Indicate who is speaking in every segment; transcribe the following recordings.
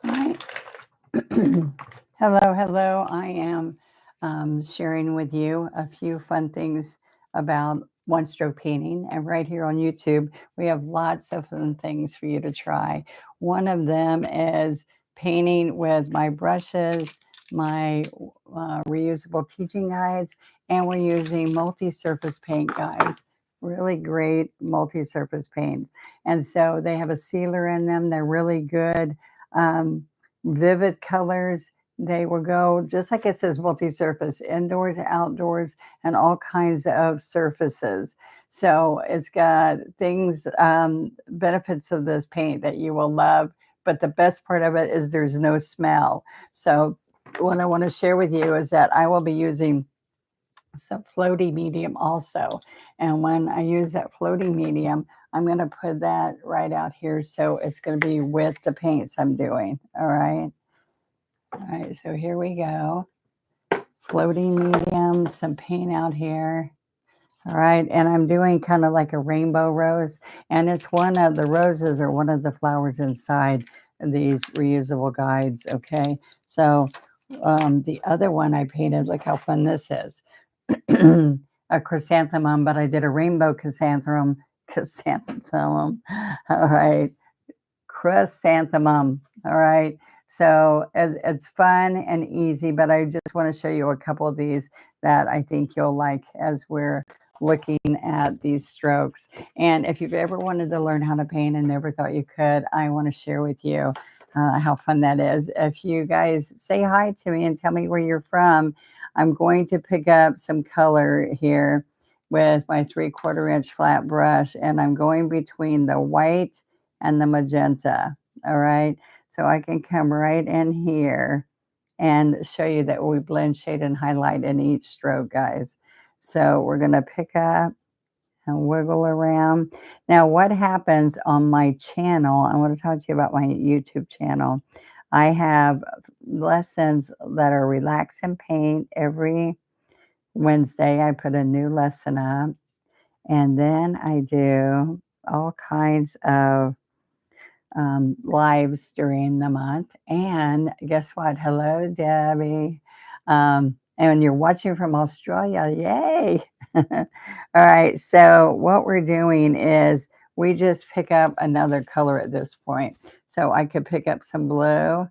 Speaker 1: All right. Hello, hello. I am sharing with you a few fun things about one stroke painting. And right here on YouTube, we have lots of fun things for you to try. One of them is painting with my brushes, my reusable teaching guides, and we're using multi-surface paint guides. Really great multi-surface paints. And so they have a sealer in them. They're really good. Um, Vivid colors. They will go just like it says multi-surface, indoors, outdoors, and all kinds of surfaces. So it's got things, benefits of this paint that you will love. But the best part of it is there's no smell. So what I want to share with you is that I will be using some floaty medium also. And when I use that floaty medium, I'm going to put that right out here. So it's going to be with the paints I'm doing. All right. All right. So here we go. Floating medium, some paint out here. All right. And I'm doing kind of like a rainbow rose. And it's one of the roses or one of the flowers inside these reusable guides. Okay. So the other one I painted, look how fun this is. A chrysanthemum, but I did a rainbow chrysanthemum. Chrysanthemum. All right. Chrysanthemum. All right. So it's fun and easy, but I just want to show you a couple of these that I think you'll like as we're looking at these strokes. And if you've ever wanted to learn how to paint and never thought you could, I want to share with you how fun that is. If you guys say hi to me and tell me where you're from, I'm going to pick up some color here with my 3/4 inch flat brush, and I'm going between the white and the magenta. All right. So I can come right in here and show you that we blend, shade, and highlight in each stroke, guys. So we're going to pick up and wiggle around. Now, what happens on my channel, I want to talk to you about my YouTube channel. I have lessons that are relax and paint. Every Wednesday, I put a new lesson up. And then I do all kinds of lives during the month. And guess what? Hello, Debbie. And you're watching from Australia. Yay. All right. So, what we're doing is we just pick up another color at this point. So, I could pick up some blue.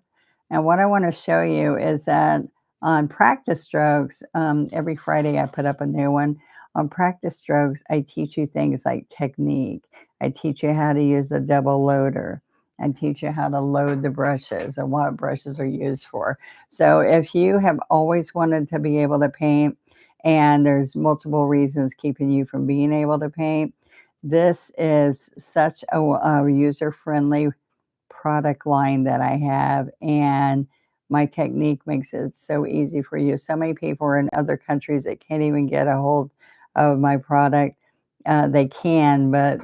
Speaker 1: And what I want to show you is that on practice strokes, every Friday I put up a new one. On practice strokes, I teach you things like technique. I teach you how to use the double loader and teach you how to load the brushes and what brushes are used for. So if you have always wanted to be able to paint and there's multiple reasons keeping you from being able to paint, this is such a user-friendly product line that I have, and my technique makes it so easy for you. So many people are in other countries that can't even get a hold of my product. They can, but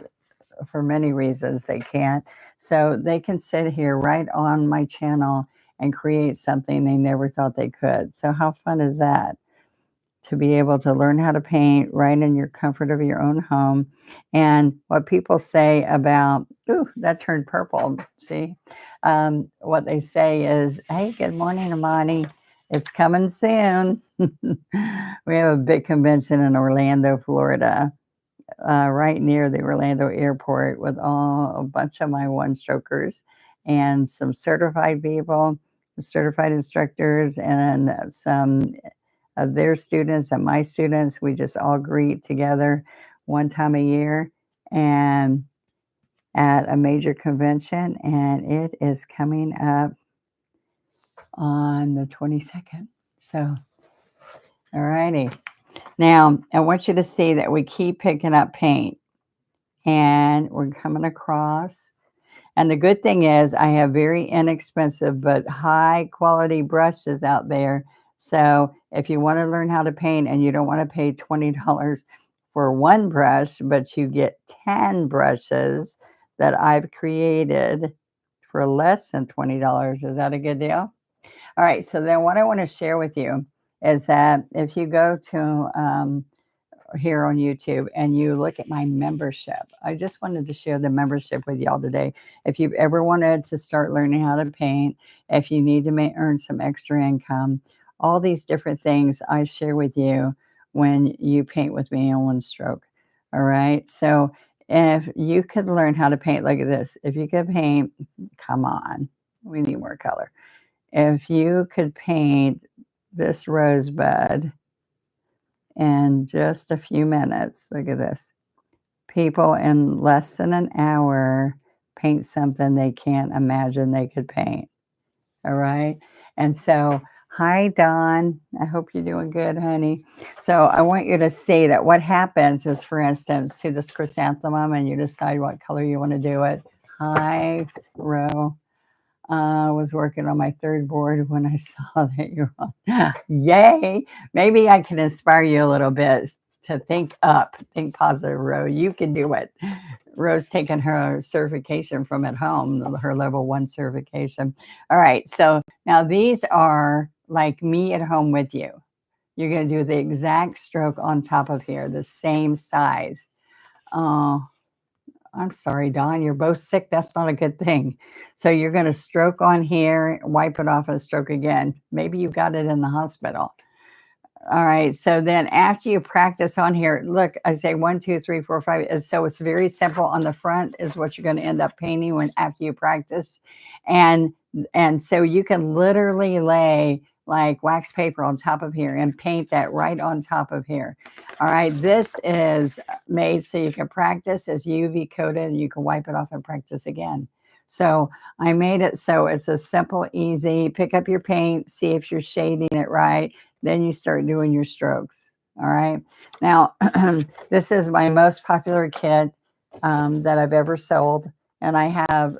Speaker 1: for many reasons they can't. So they can sit here right on my channel and create something they never thought they could. So how fun is that? To be able to learn how to paint right in your comfort of your own home. And what people say about, ooh, that turned purple, see? What they say is, hey, good morning, Amani. It's coming soon. We have a big convention in Orlando, Florida, right near the Orlando airport with a bunch of my one strokers and some certified people, certified instructors, and some of their students and my students. We just all greet together one time a year and at a major convention, and it is coming up on the 22nd. So, all righty. Now, I want you to see that we keep picking up paint and we're coming across. And the good thing is I have very inexpensive but high quality brushes out there. So if you want to learn how to paint and you don't want to pay $20 for one brush, but you get 10 brushes that I've created for less than $20, is that a good deal? All right. So then what I want to share with you is that if you go to here on YouTube and you look at my membership, I just wanted to share the membership with y'all today. If you've ever wanted to start learning how to paint, if you need to earn some extra income, all these different things I share with you when you paint with me in one stroke. All right. So if you could learn how to paint, look at this. If you could paint, come on, we need more color. If you could paint this rosebud in just a few minutes, look at this. People in less than an hour paint something they can't imagine they could paint. All right. And so, hi, Don. I hope you're doing good, honey. So, I want you to see that what happens is, for instance, see this chrysanthemum and you decide what color you want to do it. Hi, Ro. I was working on my third board when I saw that you're on. Yay. Maybe I can inspire you a little bit to think up, think positive, Ro. You can do it. Rose taking her certification from at home, her level 1 certification. All right. So now these are like me at home with you. You're going to do the exact stroke on top of here, the same size. Oh, I'm sorry, Don, you're both sick. That's not a good thing. So you're going to stroke on here, wipe it off and stroke again. Maybe you got it in the hospital. All right. So then after you practice on here, look, I say 1, 2, 3, 4, 5. So it's very simple. On the front is what you're going to end up painting when after you practice. And so you can literally lay like wax paper on top of here and paint that right on top of here. All right. This is made so you can practice. It's UV coated and you can wipe it off and practice again. So I made it so it's a simple, easy, pick up your paint, see if you're shading it right. Then you start doing your strokes. All right. Now, this is my most popular kit that I've ever sold. And I have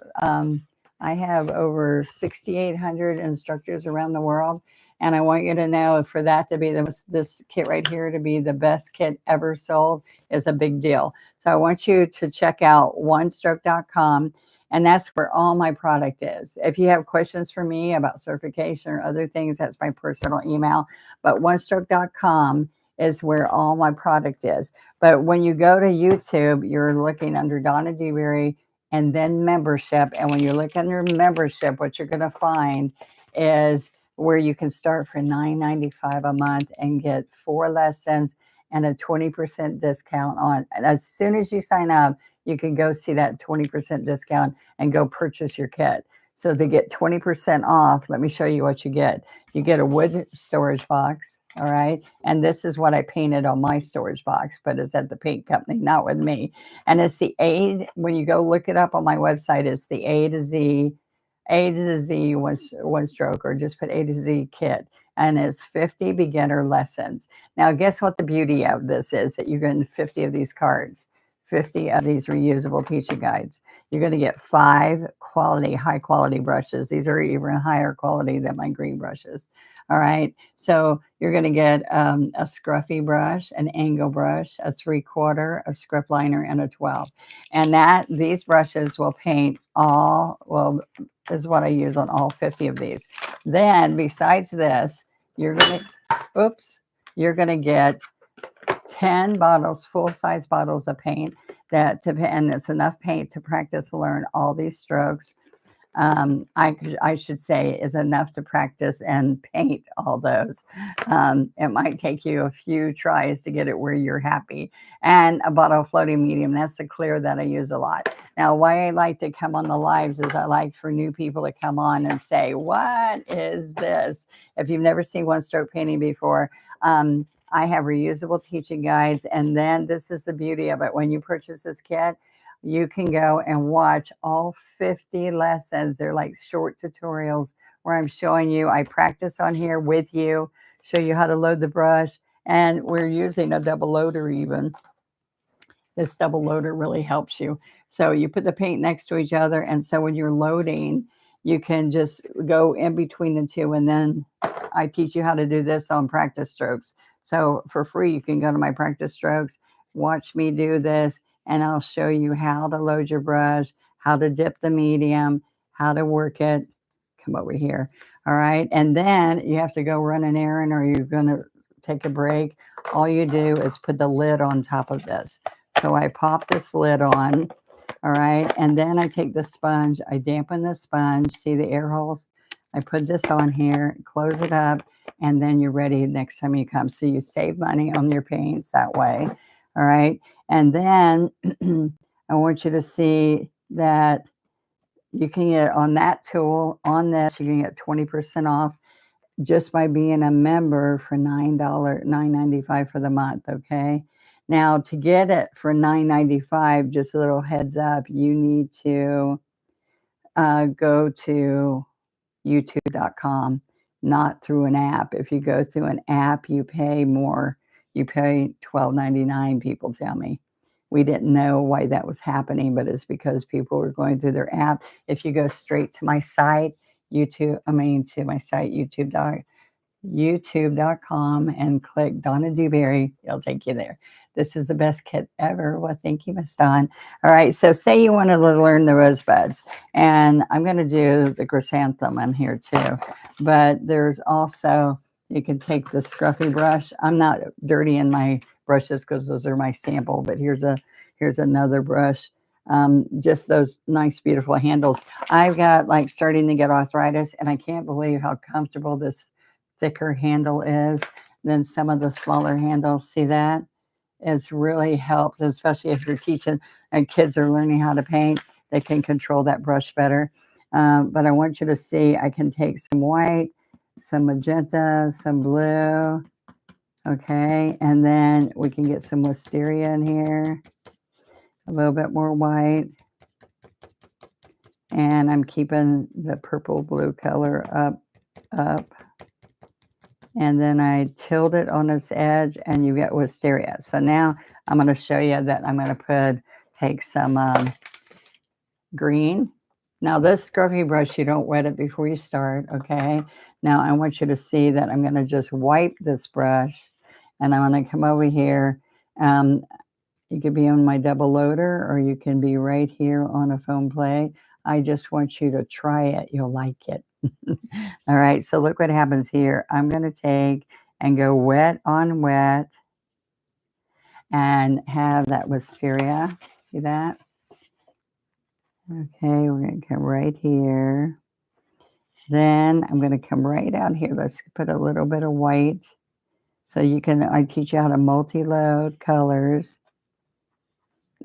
Speaker 1: over 6,800 instructors around the world. And I want you to know for that to be this kit right here to be the best kit ever sold is a big deal. So I want you to check out onestroke.com. And that's where all my product is. If you have questions for me about certification or other things, that's my personal email. But onestroke.com is where all my product is. But when you go to YouTube, you're looking under Donna Dewberry and then membership. And when you look under membership, what you're going to find is where you can start for $9.95 a month and get 4 lessons and a 20% discount on. And as soon as you sign up, you can go see that 20% discount and go purchase your kit. So to get 20% off, let me show you what you get. You get a wood storage box, all right? And this is what I painted on my storage box, but it's at the paint company, not with me. And it's the A, when you go look it up on my website, it's the A to Z one stroke, or just put A to Z kit. And it's 50 beginner lessons. Now, guess what the beauty of this is, that you're getting 50 of these cards. 50 of these reusable teaching guides. You're going to get 5 high quality brushes. These are even higher quality than my green brushes. All right. So you're going to get a scruffy brush, an angle brush, a 3/4, a script liner, and a 12. And these brushes will paint is what I use on all 50 of these. Then besides this, you're going to get 10 bottles, full-size bottles of paint and it's enough paint to practice, learn all these strokes. I should say is enough to practice and paint all those. It might take you a few tries to get it where you're happy. And a bottle of floating medium, that's the clear that I use a lot. Now, why I like to come on the lives is I like for new people to come on and say, what is this? If you've never seen one stroke painting before, I have reusable teaching guides. And then this is the beauty of it. When you purchase this kit, you can go and watch all 50 lessons. They're like short tutorials where I'm showing you, I practice on here with you, show you how to load the brush. And we're using a double loader even. This double loader really helps you. So you put the paint next to each other. And so when you're loading, you can just go in between the two. And then I teach you how to do this on practice strokes. So for free, you can go to my practice strokes, watch me do this, and I'll show you how to load your brush, how to dip the medium, how to work it. Come over here. All right. And then you have to go run an errand or you're going to take a break, all you do is put the lid on top of this. So I pop this lid on, all right, and then I take the sponge, I dampen the sponge, see the air holes? I put this on here, close it up, and then you're ready next time you come. So you save money on your paints that way, all right? And then I want you to see that you can get on that tool, on this, you can get 20% off just by being a member for $9.95 for the month, okay? Now, to get it for $9.95, just a little heads up, you need to go to youtube.com, not through an app. If you go through an app, you pay more. You pay $12.99, people tell me. We didn't know why that was happening, but it's because people were going through their app. If you go straight to my site, to my site, youtube.com, and click Donna Dewberry, it'll take you there. This is the best kit ever. Well, thank you, Miss Dawn. All right, so say you want to learn the rosebuds, and I'm going to do the chrysanthemum here too, but there's also, you can take the scruffy brush. I'm not dirtying my brushes because those are my sample, but here's another brush. Just those nice, beautiful handles. I've got like starting to get arthritis, and I can't believe how comfortable this thicker handle is than some of the smaller handles. See that? It really helps, especially if you're teaching and kids are learning how to paint. They can control that brush better. But I want you to see, I can take some white, some magenta, some blue, okay? And then we can get some wisteria in here, a little bit more white. And I'm keeping the purple blue color up. And then I tilt it on its edge, and you get wisteria. So now I'm going to show you that I'm going to take some green. Now this scruffy brush, you don't wet it before you start, okay? Now I want you to see that I'm going to just wipe this brush, and I'm going to come over here. You could be on my double loader, or you can be right here on a foam plate. I just want you to try it. You'll like it. All right, so look what happens here. I'm going to take and go wet on wet and have that wisteria. See that? Okay, we're going to come right here. Then I'm going to come right out here. Let's put a little bit of white. So I teach you how to multi-load colors.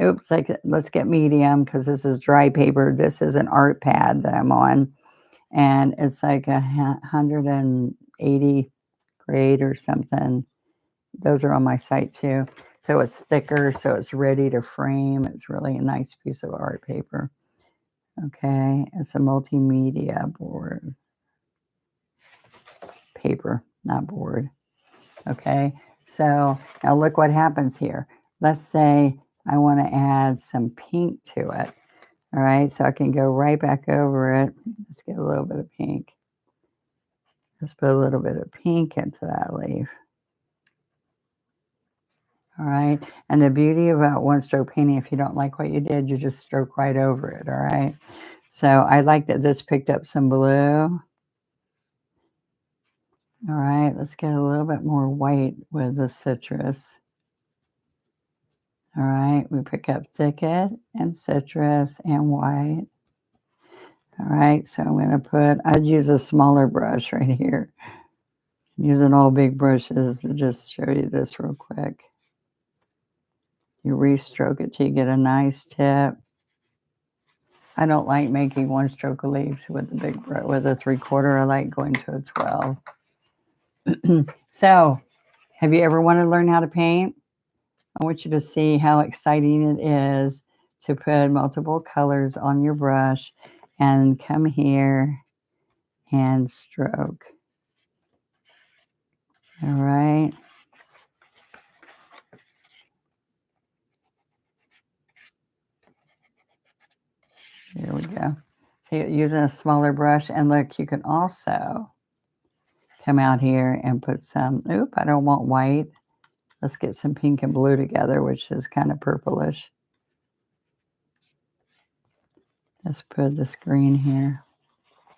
Speaker 1: Oops, let's get medium because this is dry paper. This is an art pad that I'm on. And it's like 180 grade or something. Those are on my site too. So it's thicker, so it's ready to frame. It's really a nice piece of art paper. Okay, it's a multimedia board. Paper, not board. Okay, so now look what happens here. Let's say I want to add some pink to it. All right, so I can go right back over it. Let's get a little bit of pink. Let's put a little bit of pink into that leaf. All right, and the beauty about one-stroke painting, if you don't like what you did, you just stroke right over it, all right? So I like that this picked up some blue. All right, let's get a little bit more white with the citrus. All right, we pick up thicket and citrus and white. All right, so I'm going to I'd use a smaller brush right here. I'm using all big brushes to just show you this real quick. You re-stroke it till you get a nice tip. I don't like making one stroke of leaves with a 3/4. I like going to a 12. So, have you ever wanted to learn how to paint? I want you to see how exciting it is to put multiple colors on your brush and come here and stroke. All right. There we go. So using a smaller brush, and look, you can also come out here and put some, I don't want white. Let's get some pink and blue together, which is kind of purplish. Let's put this green here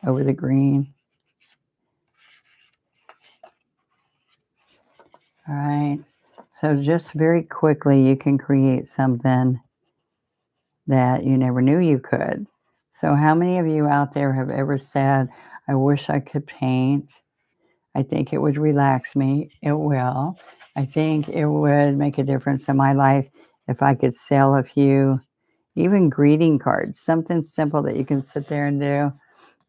Speaker 1: over the green. All right. So just very quickly, you can create something that you never knew you could. So how many of you out there have ever said, I wish I could paint? I think it would relax me. It will. I think it would make a difference in my life if I could sell a few, even greeting cards, something simple that you can sit there and do.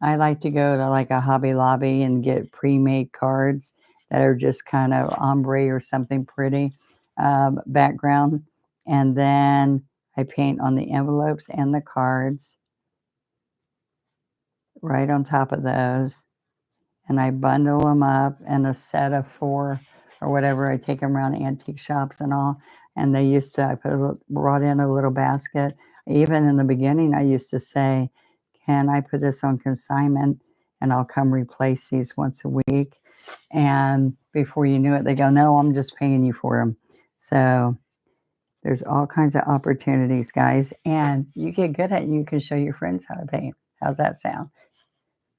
Speaker 1: I like to go to like a Hobby Lobby and get pre-made cards that are just kind of ombre or something pretty background. And then I paint on the envelopes and the cards right on top of those. And I bundle them up in a set of 4 or whatever. I take them around antique shops and all. And they used to, brought in a little basket. Even in the beginning, I used to say, can I put this on consignment and I'll come replace these once a week? And before you knew it, they go, no, I'm just paying you for them. So there's all kinds of opportunities, guys. And you get good at it. You can show your friends how to paint. How's that sound?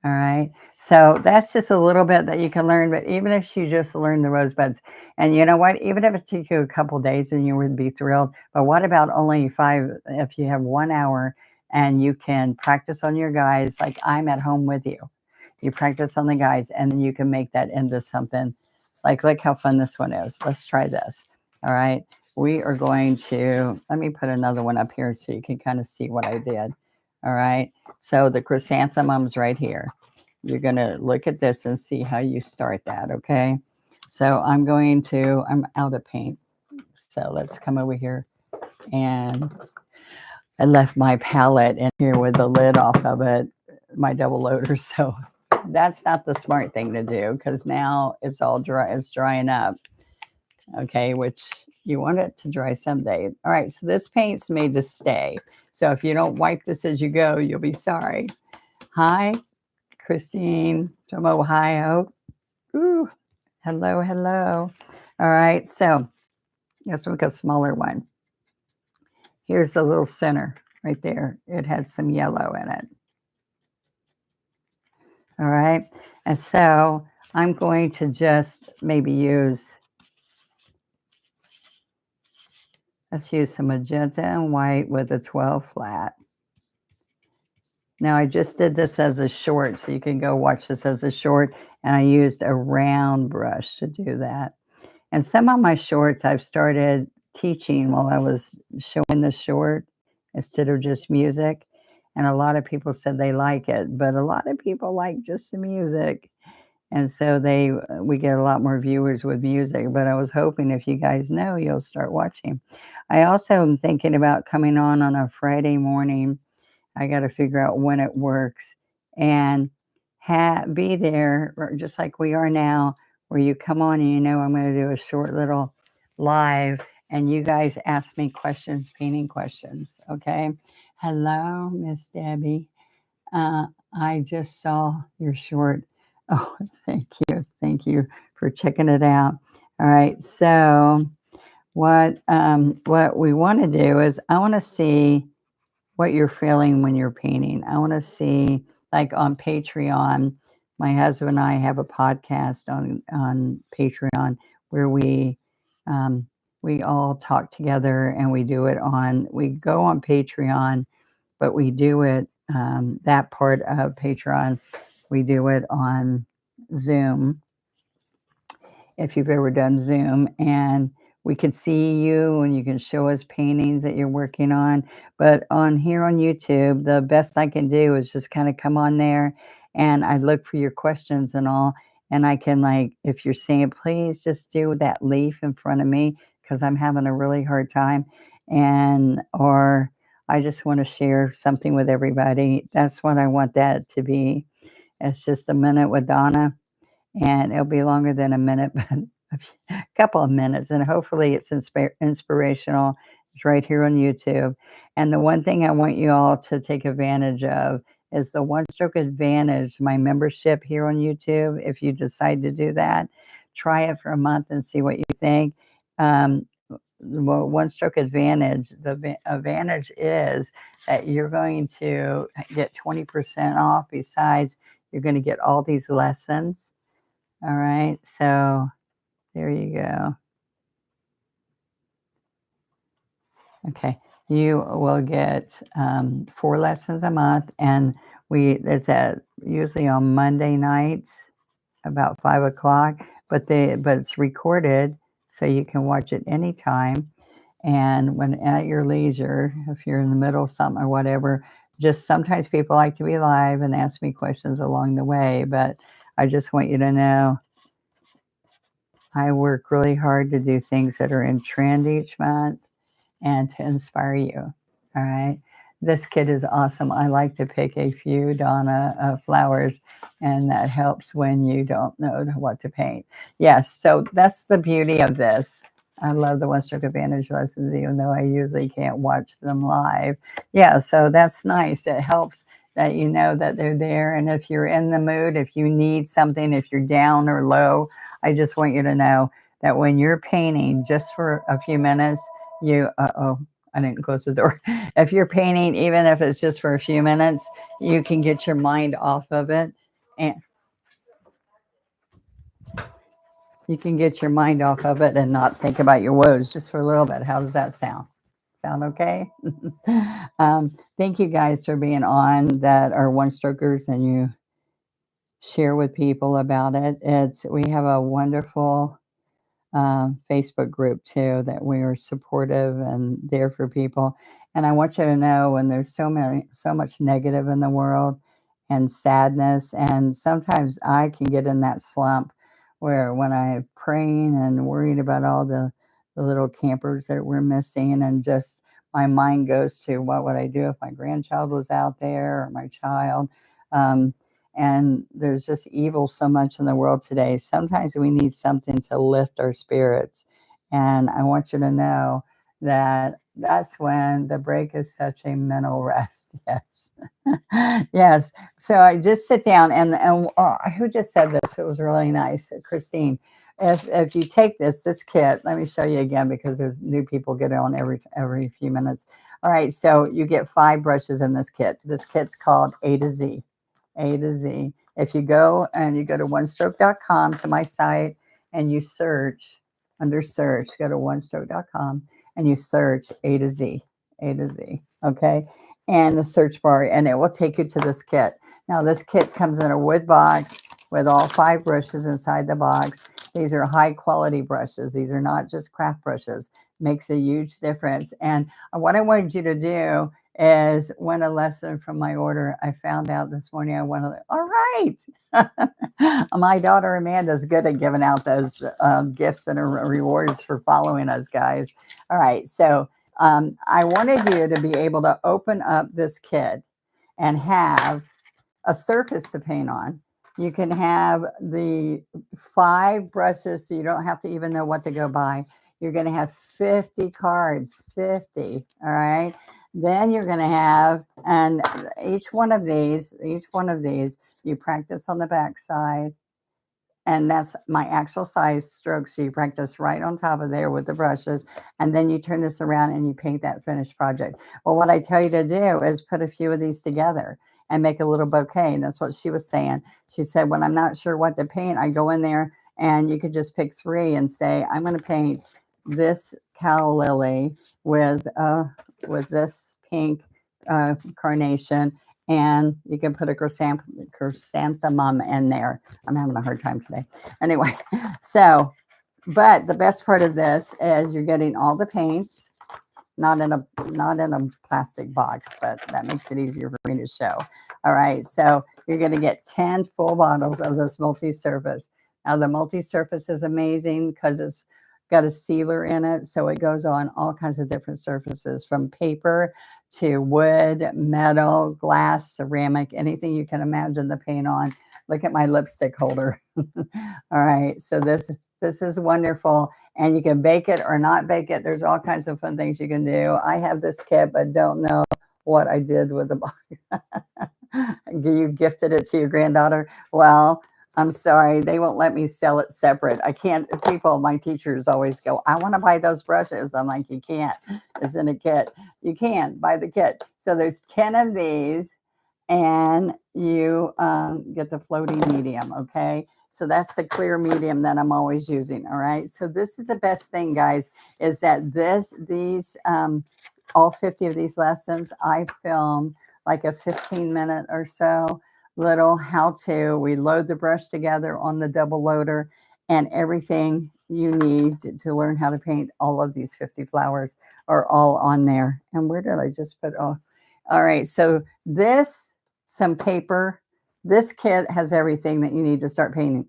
Speaker 1: All right. So that's just a little bit that you can learn, but even if you just learn the rosebuds, and you know what, even if it took you a couple days and you would be thrilled, but what about only 5, if you have 1 hour and you can practice on your guys, like I'm at home with you, you practice on the guys and then you can make that into something like, look how fun this one is. Let's try this. All right. We are going to, let me put another one up here so you can kind of see what I did. All right. So the chrysanthemum's right here. You're going to look at this and see how you start that. Okay. So I'm out of paint. So let's come over here, and I left my palette in here with the lid off of it, my double loader. So that's not the smart thing to do because now it's all dry. It's drying up. Okay. Which you want it to dry someday. All right. So this paint's made to stay. So if you don't wipe this as you go, you'll be sorry. Hi, Christine from Ohio. Ooh, hello, hello. All right, so let's make a smaller one. Here's the little center right there. It had some yellow in it. All right, and so I'm going to just maybe let's use some magenta and white with a 12 flat. Now I just did this as a short, so you can go watch this as a short, and I used a round brush to do that. And some of my shorts I've started teaching while I was showing the short instead of just music. And a lot of people said they like it, but a lot of people like just the music. And so we get a lot more viewers with music. But I was hoping if you guys know, you'll start watching. I also am thinking about coming on a Friday morning. I got to figure out when it works and be there, just like we are now, where you come on and you know I'm going to do a short little live and you guys ask me questions, painting questions. Okay. Hello, Miss Debbie. I just saw your short. Oh, thank you. Thank you for checking it out. All right. So what we want to do is I want to see what you're feeling when you're painting. I want to see, like on Patreon, my husband and I have a podcast on Patreon where we all talk together and we go on Patreon, but we do it, that part of Patreon, we do it on Zoom, if you've ever done Zoom, and we can see you and you can show us paintings that you're working on. But on here on YouTube, the best I can do is just kind of come on there and I look for your questions and all. And I can, like, if you're saying, please just do that leaf in front of me because I'm having a really hard time. Or I just want to share something with everybody. That's what I want that to be. It's just a minute with Donna, and it'll be longer than a minute, but a couple of minutes, and hopefully it's inspirational. It's right here on YouTube. And the one thing I want you all to take advantage of is the One Stroke Advantage, my membership here on YouTube. If you decide to do that, try it for a month and see what you think. Well, One Stroke Advantage, the advantage is that you're going to get 20% off. Besides, you're going to get all these lessons. All right, so there you go. Okay. You will get 4 lessons a month, and it's at usually on Monday nights about 5 o'clock, but it's recorded so you can watch it anytime. And when at your leisure, if you're in the middle of something or whatever, just sometimes people like to be live and ask me questions along the way. But I just want you to know I work really hard to do things that are in trend each month and to inspire you. All right. This kit is awesome. I like to pick a few Donna flowers, and that helps when you don't know what to paint. Yes. So that's the beauty of this. I love the One Stroke Advantage lessons, even though I usually can't watch them live. Yeah. So that's nice. It helps that you know that they're there. And if you're in the mood, if you need something, if you're down or low, I just want you to know that when you're painting just for a few minutes, oh, I didn't close the door. If you're painting, even if it's just for a few minutes, you can get your mind off of it. And you can get your mind off of it and not think about your woes just for a little bit. How does that sound? Sound okay? Thank you guys for being on that are one strokers and you share with people about it. We have a wonderful Facebook group too that we are supportive and there for people. And I want you to know when there's so much negative in the world and sadness, and sometimes I can get in that slump where when I'm praying and worried about all the little campers that we're missing, and just my mind goes to what would I do if my grandchild was out there or my child. Um, and there's just evil so much in the world today. Sometimes we need something to lift our spirits. And I want you to know that that's when the break is such a mental rest. Yes. Yes. So I just sit down and who just said this? It was really nice. Christine. If you take this kit, let me show you again because there's new people get on every few minutes. All right, so you get 5 brushes in this kit. This kit's called A to Z. A to Z. If you go to onestroke.com to my site and you search under search, go to onestroke.com and you search A to Z, A to Z. Okay. And the search bar, and it will take you to this kit. Now, this kit comes in a wood box with all 5 brushes inside the box. These are high quality brushes. These are not just craft brushes. Makes a huge difference. And what I wanted you to do is win a lesson from my order. I found out this morning I won all right. My daughter Amanda's good at giving out those gifts and rewards for following us, guys. All right. So I wanted you to be able to open up this kit and have a surface to paint on. You can have the 5 brushes so you don't have to even know what to go buy. You're going to have 50 cards, 50. All right. Then you're going to have, and each one of these, you practice on the back side. And that's my actual size stroke. So you practice right on top of there with the brushes. And then you turn this around and you paint that finished project. Well, what I tell you to do is put a few of these together and make a little bouquet. And that's what she was saying. She said, when I'm not sure what to paint, I go in there and you could just pick 3 and say, I'm going to paint this cow lily with this pink carnation, and you can put a chrysanthemum in there. I'm having a hard time today. Anyway, so, but the best part of this is you're getting all the paints, not in a plastic box, but that makes it easier for me to show. All right, so you're going to get 10 full bottles of this multi-surface. Now, the multi-surface is amazing because it's got a sealer in it, so it goes on all kinds of different surfaces, from paper to wood, metal, glass, ceramic, anything you can imagine the paint on. Look at my lipstick holder. All right, so this is wonderful, and you can bake it or not bake it. There's all kinds of fun things you can do. I have this kit, but don't know what I did with the box. You gifted it to your granddaughter? Well, I'm sorry, they won't let me sell it separate. I can't. My teachers always go, I want to buy those brushes. I'm like, you can't. It's in a kit. You can buy the kit. So there's 10 of these, and you get the floating medium, okay? So that's the clear medium that I'm always using, all right? So this is the best thing, guys, is that all 50 of these lessons, I film like a 15-minute or so little how-to. We load the brush together on the double loader, and everything you need to learn how to paint all of these 50 flowers are all on there. And where did I just put? Oh, all right. So this, some paper. This kit has everything that you need to start painting.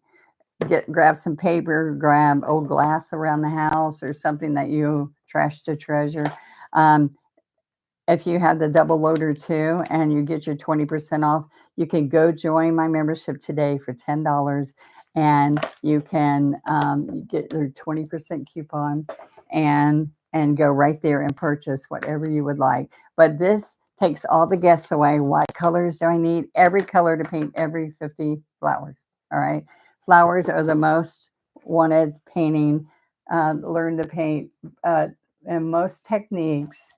Speaker 1: Grab some paper, grab old glass around the house or something that you trash to treasure. Um, if you have the double loader too and you get your 20% off, you can go join my membership today for $10, and you can get your 20% coupon and go right there and purchase whatever you would like. But this takes all the guess away. What colors do I need? Every color to paint every 50 flowers. All right. Flowers are the most wanted painting. Learn to paint. And most techniques,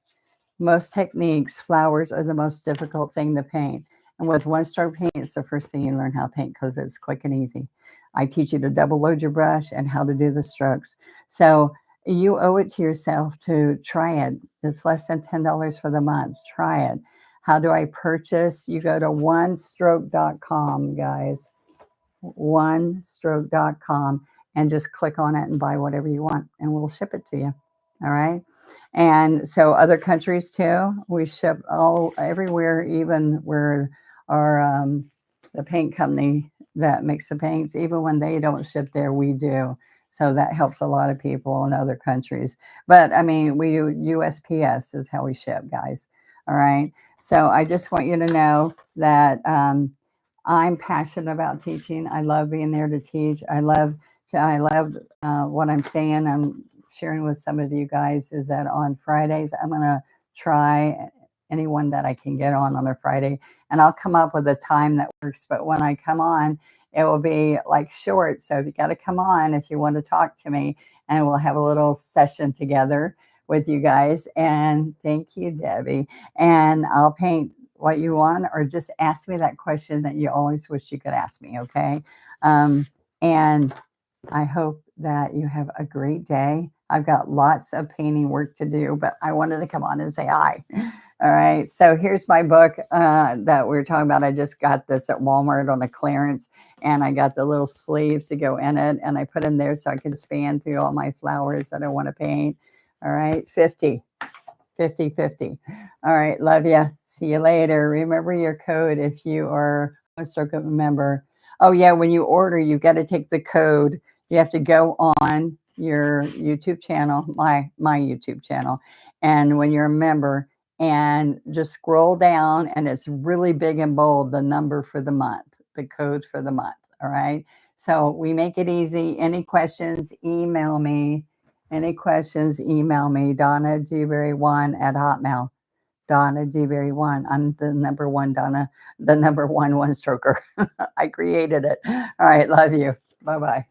Speaker 1: flowers are the most difficult thing to paint. And with one stroke paint, it's the first thing you learn how to paint because it's quick and easy. I teach you to double load your brush and how to do the strokes. So you owe it to yourself to try it. It's less than $10 for the month. Try it. How do I purchase? You go to onestroke.com, guys. Onestroke.com, and just click on it and buy whatever you want, and we'll ship it to you. All right. And so other countries too, we ship all everywhere, even where our the paint company that makes the paints, even when they don't ship there, we do. So that helps a lot of people in other countries. But I mean, we do USPS is how we ship, guys. All right. So I just want you to know that I'm passionate about teaching. I love being there to teach. I love what I'm saying. I'm sharing with some of you guys is that on Fridays, I'm going to try anyone that I can get on a Friday, and I'll come up with a time that works. But when I come on, it will be like short. So you got to come on if you want to talk to me, and we'll have a little session together with you guys. And thank you, Debbie. And I'll paint what you want, or just ask me that question that you always wish you could ask me. Okay. And I hope that you have a great day. I've got lots of painting work to do, but I wanted to come on and say hi. All right. So here's my book that we were talking about. I just got this at Walmart on a clearance, and I got the little sleeves to go in it, and I put them there so I can span through all my flowers that I want to paint. All right. 50. 50. All right. Love you. See you later. Remember your code if you are a Stroke member. Oh, yeah. When you order, you got to take the code. You have to go on your YouTube channel, my YouTube channel. And when you're a member, and just scroll down, and it's really big and bold, the number for the month, the code for the month. All right. So we make it easy. Any questions, email me. Any questions, email me, Donna Dewberry1 at Hotmail. Donna Dewberry1. I'm the number one Donna, the number one stroker. I created it. All right. Love you. Bye-bye.